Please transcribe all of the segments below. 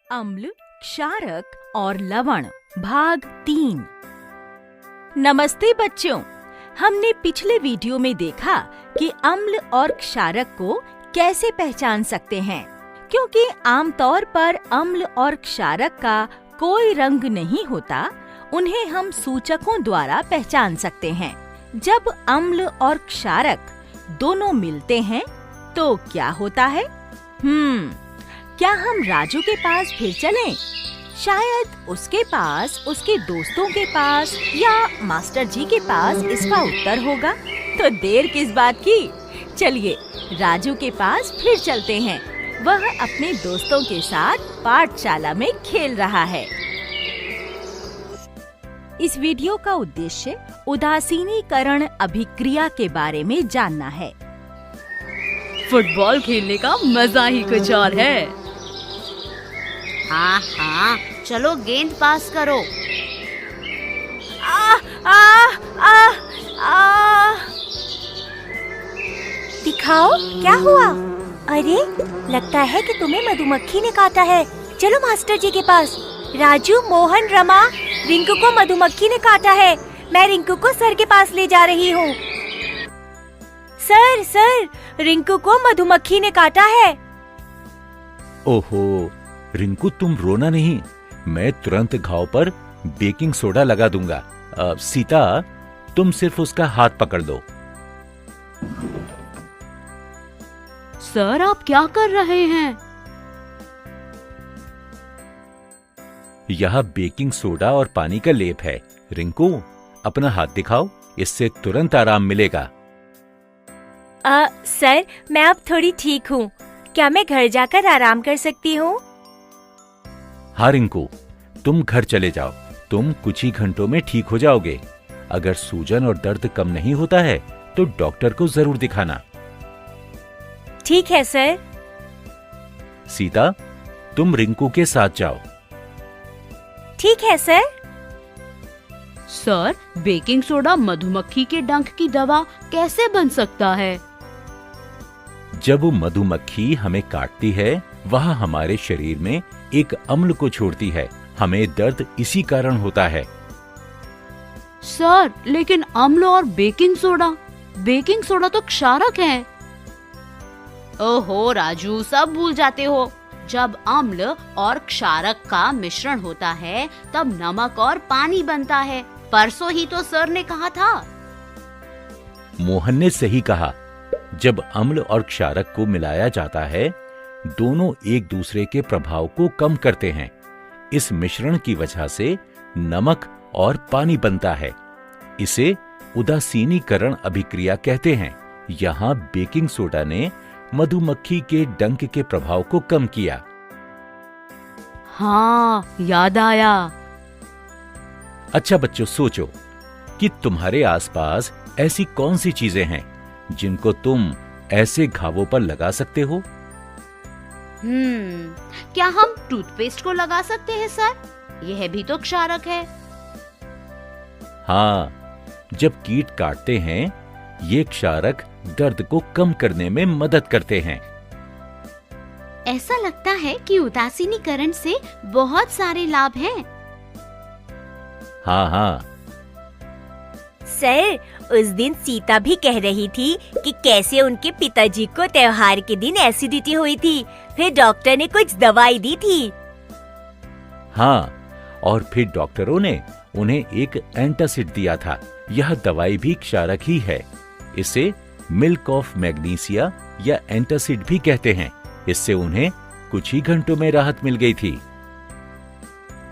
अम्ल, क्षारक और लवण भाग 3। नमस्ते बच्चों, हमने पिछले वीडियो में देखा कि अम्ल और क्षारक को कैसे पहचान सकते हैं, क्योंकि आमतौर पर अम्ल और क्षारक का कोई रंग नहीं होता। उन्हें हम सूचकों द्वारा पहचान सकते हैं। जब अम्ल और क्षारक दोनों मिलते हैं तो क्या होता है? क्या हम राजू के पास फिर चलें? शायद उसके पास, उसके दोस्तों के पास या मास्टर जी के पास इसका उत्तर होगा। तो देर किस बात की, चलिए राजू के पास फिर चलते हैं। वह अपने दोस्तों के साथ पाठशाला में खेल रहा है। इस वीडियो का उद्देश्य उदासीनीकरण अभिक्रिया के बारे में जानना है। फुटबॉल खेलने का मजा ही कुछ और है। हाँ, चलो गेंद पास करो। दिखाओ क्या हुआ? अरे लगता है कि तुम्हें मधुमक्खी ने काटा है। चलो मास्टर जी के पास। राजू, मोहन, रमा, रिंकू को मधुमक्खी ने काटा है। मैं रिंकू को सर के पास ले जा रही हूँ। सर, रिंकू को मधुमक्खी ने काटा है। ओहो रिंकू, तुम रोना नहीं, मैं तुरंत घाव पर बेकिंग सोडा लगा दूंगा। सीता, तुम सिर्फ उसका हाथ पकड़ दो। सर, आप क्या कर रहे हैं? यह बेकिंग सोडा और पानी का लेप है। रिंकू, अपना हाथ दिखाओ, इससे तुरंत आराम मिलेगा। सर, मैं अब थोड़ी ठीक हूँ। क्या मैं घर जाकर आराम कर सकती हूँ? हाँ रिंकू, तुम घर चले जाओ, तुम कुछ ही घंटों में ठीक हो जाओगे। अगर सूजन और दर्द कम नहीं होता है तो डॉक्टर को जरूर दिखाना। ठीक है सर। सीता, तुम रिंकू के साथ जाओ। ठीक है सर। सर, बेकिंग सोडा मधुमक्खी के डंक की दवा कैसे बन सकता है? जब मधुमक्खी हमें काटती है, वह हमारे शरीर में एक अम्ल को छोड़ती है। हमें दर्द इसी कारण होता है। सर, लेकिन अम्ल और बेकिंग सोडा तो क्षारक है। ओहो राजू, सब भूल जाते हो। जब अम्ल और क्षारक का मिश्रण होता है तब नमक और पानी बनता है। परसों ही तो सर ने कहा था। मोहन ने सही कहा। जब अम्ल और क्षारक को मिलाया जाता है, दोनों एक दूसरे के प्रभाव को कम करते हैं। इस मिश्रण की वजह से नमक और पानी बनता है। इसे उदासीनीकरण अभिक्रिया कहते हैं। यहाँ बेकिंग सोडा ने मधुमक्खी के डंक के प्रभाव को कम किया। हाँ, याद आया। अच्छा बच्चों, सोचो कि तुम्हारे आसपास ऐसी कौन सी चीजें हैं जिनको तुम ऐसे घावों पर लगा सकते हो? क्या हम टूथपेस्ट को लगा सकते हैं सर? यह भी तो क्षारक है। हाँ, जब कीट काटते हैं, ये क्षारक दर्द को कम करने में मदद करते हैं। ऐसा लगता है कि उदासीनीकरण से बहुत सारे लाभ हैं। हाँ। सर, उस दिन सीता भी कह रही थी कि कैसे उनके पिताजी को त्योहार के दिन एसिडिटी हुई थी। फिर डॉक्टर ने कुछ दवाई दी थी। हाँ, और फिर डॉक्टरों ने उन्हें एक एंटासिड दिया था। यह दवाई भी क्षारक ही है। इसे मिल्क ऑफ मैग्नीसिया या एंटासिड भी कहते हैं। इससे उन्हें कुछ ही घंटों में राहत मिल गई थी।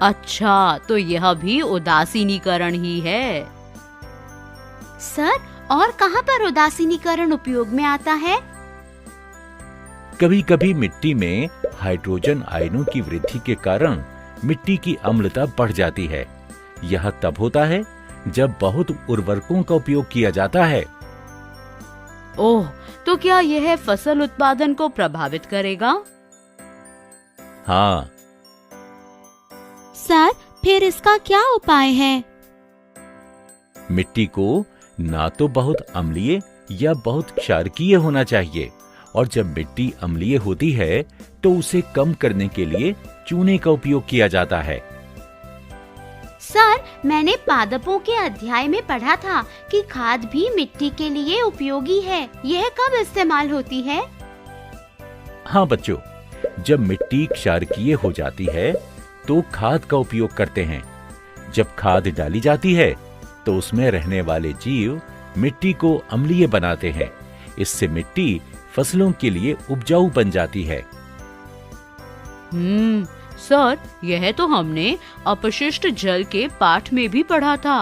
अच्छा, तो यह भी उदासीनीकरण ही है। सर, और कहाँ पर उदासीनीकरण उपयोग में आता है? कभी कभी मिट्टी में हाइड्रोजन आयनों की वृद्धि के कारण मिट्टी की अम्लता बढ़ जाती है। यह तब होता है जब बहुत उर्वरकों का उपयोग किया जाता है। ओह, तो क्या यह फसल उत्पादन को प्रभावित करेगा? हाँ। सर, फिर इसका क्या उपाय है? मिट्टी को ना तो बहुत अम्लीय या बहुत क्षारकीय होना चाहिए, और जब मिट्टी अम्लीय होती है तो उसे कम करने के लिए चूने का उपयोग किया जाता है। सर, मैंने पादपों के अध्याय में पढ़ा था कि खाद भी मिट्टी के लिए उपयोगी है। यह कब इस्तेमाल होती है? हाँ बच्चों, जब मिट्टी क्षारकीय हो जाती है तो खाद का उपयोग करते हैं। जब खाद डाली जाती है तो उसमें रहने वाले जीव मिट्टी को अम्लीय बनाते हैं। इससे मिट्टी फसलों के लिए उपजाऊ बन जाती है। सर, यह तो हमने अपशिष्ट जल के पाठ में भी पढ़ा था।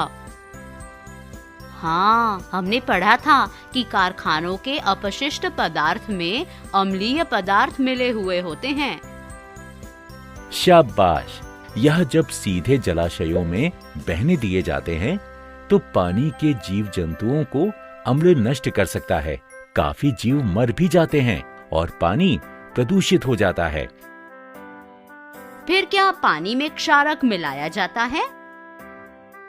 हाँ, हमने पढ़ा था कि कारखानों के अपशिष्ट पदार्थ में अम्लीय पदार्थ मिले हुए होते हैं। शाबाश! यह जब सीधे जलाशयों में बहने दिए जाते हैं तो पानी के जीव जंतुओं को अम्ल नष्ट कर सकता है। काफी जीव मर भी जाते हैं और पानी प्रदूषित हो जाता है। फिर क्या पानी में क्षारक मिलाया जाता है?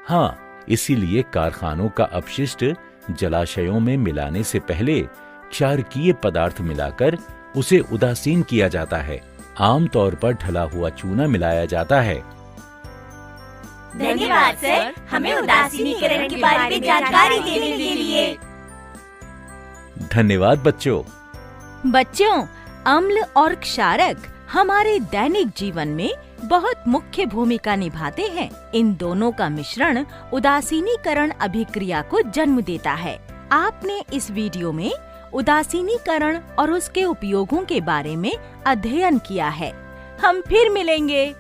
हाँ, इसीलिए कारखानों का अपशिष्ट जलाशयों में मिलाने से पहले क्षारकीय पदार्थ मिलाकर उसे उदासीन किया जाता है। आमतौर पर ढला हुआ चूना मिलाया जाता है। धन्यवाद सर, हमें उदासीनीकरण के बारे में जानकारी देने के लिए। धन्यवाद बच्चों। बच्चों, अम्ल और क्षारक हमारे दैनिक जीवन में बहुत मुख्य भूमिका निभाते हैं। इन दोनों का मिश्रण उदासीनीकरण अभिक्रिया को जन्म देता है। आपने इस वीडियो में उदासीनीकरण और उसके उपयोगों के बारे में अध्ययन किया है। हम फिर मिलेंगे।